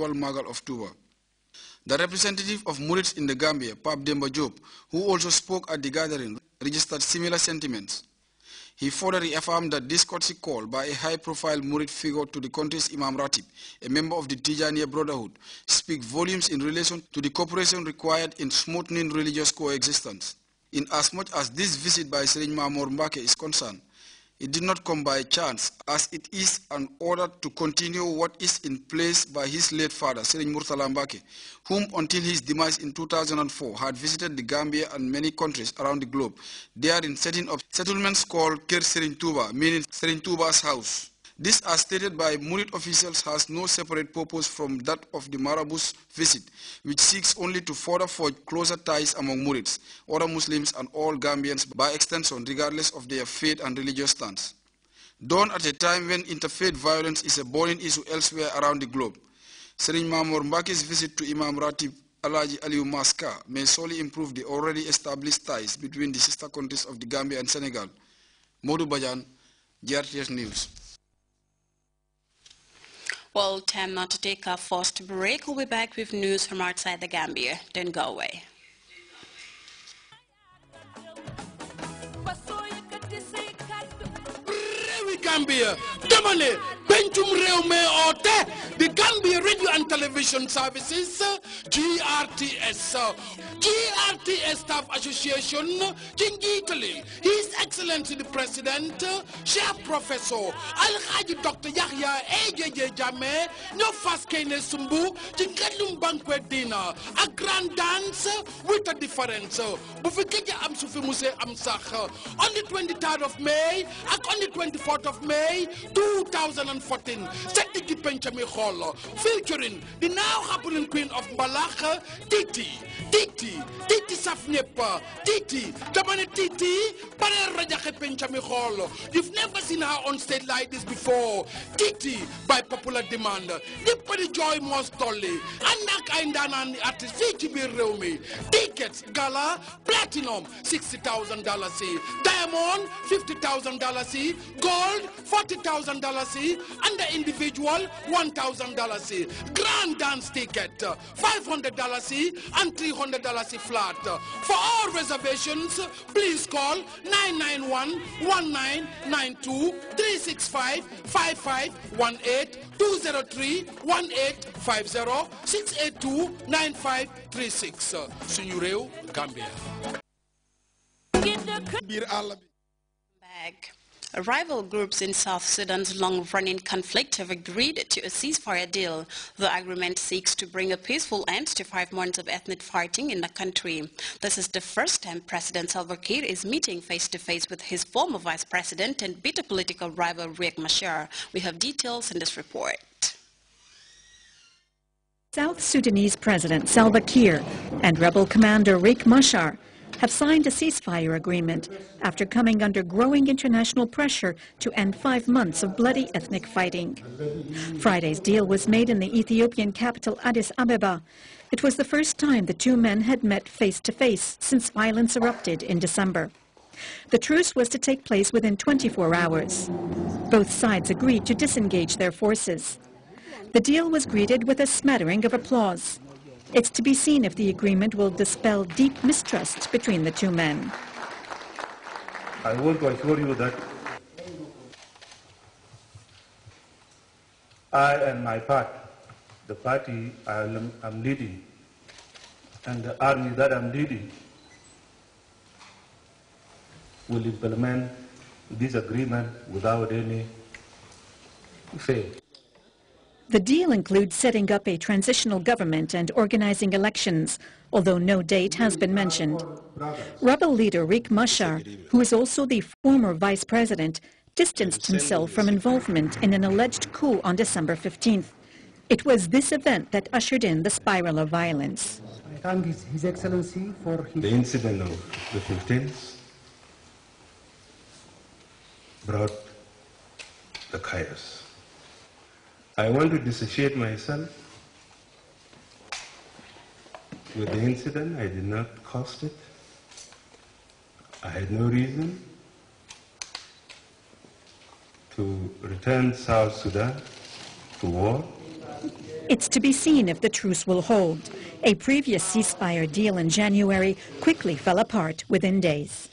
Magal of Tuba. The representative of Murids in the Gambia, Pap Demba Diop, who also spoke at the gathering, registered similar sentiments. He further reaffirmed that this courtesy call by a high-profile Murid figure to the country's Imam Ratib, a member of the Tijaniya Brotherhood, speak volumes in relation to the cooperation required in smoothing religious coexistence. In as much as this visit by Serigne Mamor Mbake is concerned, it did not come by chance, as it is an order to continue what is in place by his late father, Serigne Murtala Mbake, whom until his demise in 2004 had visited the Gambia and many countries around the globe, therein setting up settlements called Ker Serigne Touba, meaning Serigne Touba's house. This, as stated by Murid officials, has no separate purpose from that of the Marabou's visit, which seeks only to further forge closer ties among Murids, other Muslims and all Gambians by extension, regardless of their faith and religious stance. Done at a time when interfaith violence is a burning issue elsewhere around the globe, Serigne Mamor Mbake's visit to Imam Ratib Alhaji Aliou Maska may solely improve the already established ties between the sister countries of the Gambia and Senegal. Modou Badiane, Grts News. Well, time now to take our first break. We'll be back with news from outside the Gambia. Don't go away. Gambia, Damane, Bentum Reume Ote, the Gambia Radio and Television Services, GRTS, GRTS Staff Association, Jingitali, His Excellency the President, Chef Professor Al-Haji Dr. Yahya AJJ Jame, no fast Kene Sumbu, Jingadum Banquet Dinner, a grand dance with a difference. Bufikeja Amsufi Muse Amsach, on the 23rd of May, and on the 24th of May 2014, Setiki Penchami Hall, featuring the now happening Queen of Malaka, Titi Safnepa, Titi, Damane Titi, Pare Rajake Penchami Hall. You've never seen her on stage like this before. Titi, by popular demand, Dipari Joy Mostoli, Anak Aindanan artist VTB Reumi, tickets, gala, platinum, $60,000, diamond, $50,000, gold, $40,000, and the individual, $1,000. Grand dance ticket, $500 and $300 flat. For all reservations, please call 991-199-2. 682-9536. Suñu réew Gambia. Rival groups in South Sudan's long-running conflict have agreed to a ceasefire deal. The agreement seeks to bring a peaceful end to 5 months of ethnic fighting in the country. This is the first time President Salva Kiir is meeting face-to-face with his former vice president and bitter political rival Riek Machar. We have details in this report. South Sudanese President Salva Kiir and rebel commander Riek Machar have signed a ceasefire agreement after coming under growing international pressure to end 5 months of bloody ethnic fighting. Friday's deal was made in the Ethiopian capital Addis Ababa. It was the first time the two men had met face-to-face since violence erupted in December. The truce was to take place within 24 hours. Both sides agreed to disengage their forces. The deal was greeted with a smattering of applause. It's to be seen if the agreement will dispel deep mistrust between the two men. I want to assure you that I and my party, the party I'm leading, and the army that I'm leading, will implement this agreement without any fail. The deal includes setting up a transitional government and organizing elections, although no date has been mentioned. Rebel leader Riek Machar, who is also the former vice president, distanced himself from involvement in an alleged coup on December 15th. It was this event that ushered in the spiral of violence. I thank His Excellency for his... The incident of the 15th brought the chaos. I want to dissociate myself with the incident. I did not cause it. I had no reason to return South Sudan to war. It's to be seen if the truce will hold. A previous ceasefire deal in January quickly fell apart within days.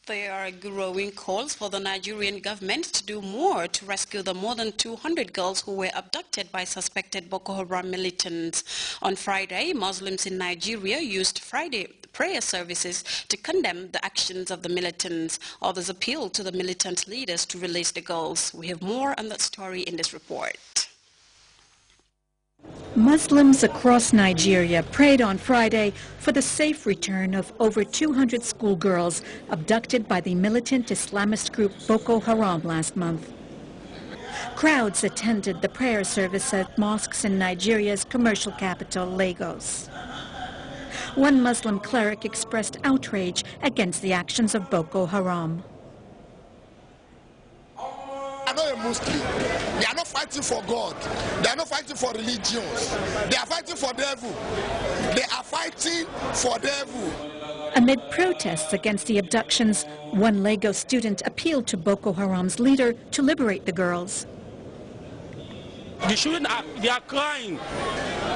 There are growing calls for the Nigerian government to do more to rescue the more than 200 girls who were abducted by suspected Boko Haram militants. On Friday, Muslims in Nigeria used Friday prayer services to condemn the actions of the militants. Others appealed to the militant leaders to release the girls. We have more on that story in this report. Muslims across Nigeria prayed on Friday for the safe return of over 200 schoolgirls abducted by the militant Islamist group Boko Haram last month. Crowds attended the prayer service at mosques in Nigeria's commercial capital, Lagos. One Muslim cleric expressed outrage against the actions of Boko Haram. They are not a Muslim. They are not fighting for God. They are not fighting for religions. They are fighting for devil. They are fighting for devil. Amid protests against the abductions, one Lagos student appealed to Boko Haram's leader to liberate the girls. The children they are crying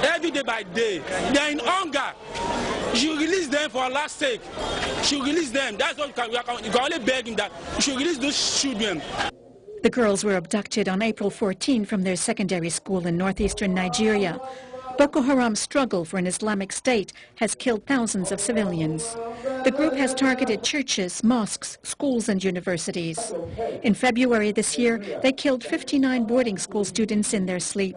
every day by day. They are in hunger. You should release them for Allah's sake. You should release them. That's what you can only beg him that you should release those children. The girls were abducted on April 14 from their secondary school in northeastern Nigeria. Boko Haram's struggle for an Islamic state has killed thousands of civilians. The group has targeted churches, mosques, schools and universities. In February this year, they killed 59 boarding school students in their sleep.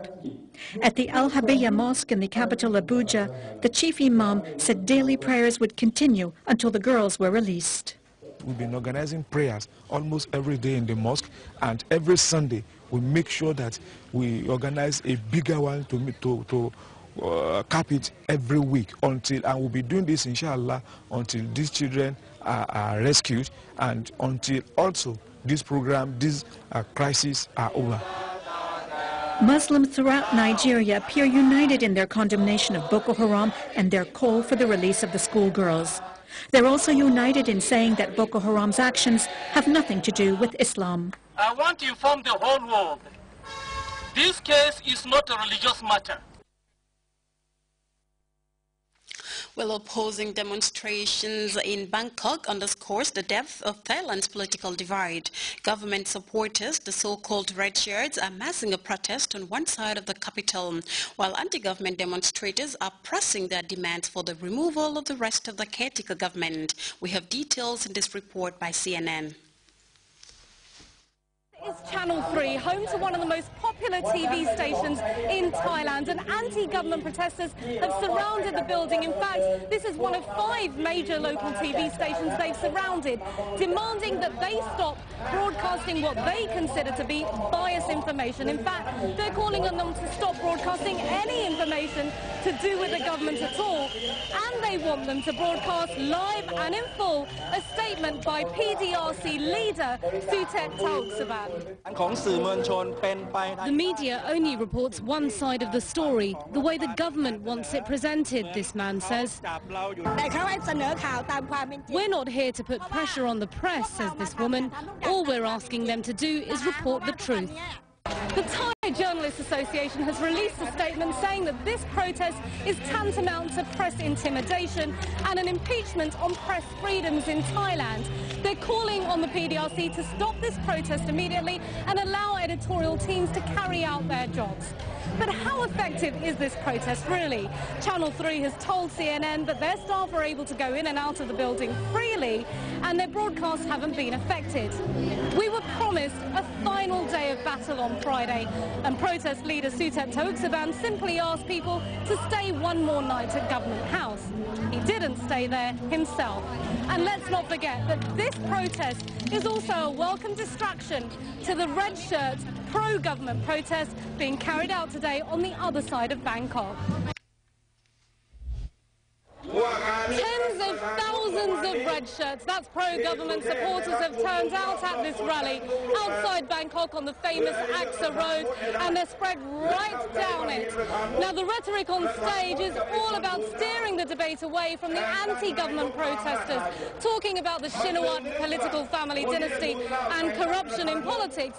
At the Al-Habiyya Mosque in the capital Abuja, the chief imam said daily prayers would continue until the girls were released. We've been organizing prayers almost every day in the mosque, and every Sunday we make sure that we organize a bigger one to cap it every week and we'll be doing this inshallah until these children are rescued and until also this program, these crises are over. Muslims throughout Nigeria appear united in their condemnation of Boko Haram and their call for the release of the schoolgirls. They're also united in saying that Boko Haram's actions have nothing to do with Islam. I want to inform the whole world, this case is not a religious matter. Well, opposing demonstrations in Bangkok underscores the depth of Thailand's political divide. Government supporters, the so-called red shirts, are massing a protest on one side of the capital, while anti-government demonstrators are pressing their demands for the removal of the rest of the caretaker government. We have details in this report by CNN. It's Channel 3, home to one of the most popular TV stations in Thailand, and anti-government protesters have surrounded the building. In fact, this is one of 5 major local TV stations they've surrounded, demanding that they stop broadcasting what they consider to be biased information. In fact, they're calling on them to stop broadcasting any information to do with the government at all, and they want them to broadcast live and in full a statement by PDRC leader Sutet Thaugsuban. The media only reports one side of the story, the way the government wants it presented, this man says. We're not here to put pressure on the press, says this woman. All we're asking them to do is report the truth. The Thai Journalists Association has released a statement saying that this protest is tantamount to press intimidation and an impeachment on press freedoms in Thailand. They're calling on the PDRC to stop this protest immediately and allow editorial teams to carry out their jobs. But how effective is this protest really? Channel 3 has told CNN that their staff are able to go in and out of the building freely and their broadcasts haven't been affected. We were promised a final day of battle on Friday, and protest leader Sutet Thaugsuban simply asked people to stay one more night at Government House. He didn't stay there himself. And let's not forget that this protest is also a welcome distraction to the red shirt pro-government protest being carried out today on the other side of Bangkok. Tens of thousands of red red shirts. That's pro-government supporters have turned out at this rally outside Bangkok on the famous Aksa Road, and they're spread right down it. Now, the rhetoric on stage is all about steering the debate away from the anti-government protesters, talking about the Shinawatra political family dynasty and corruption in politics,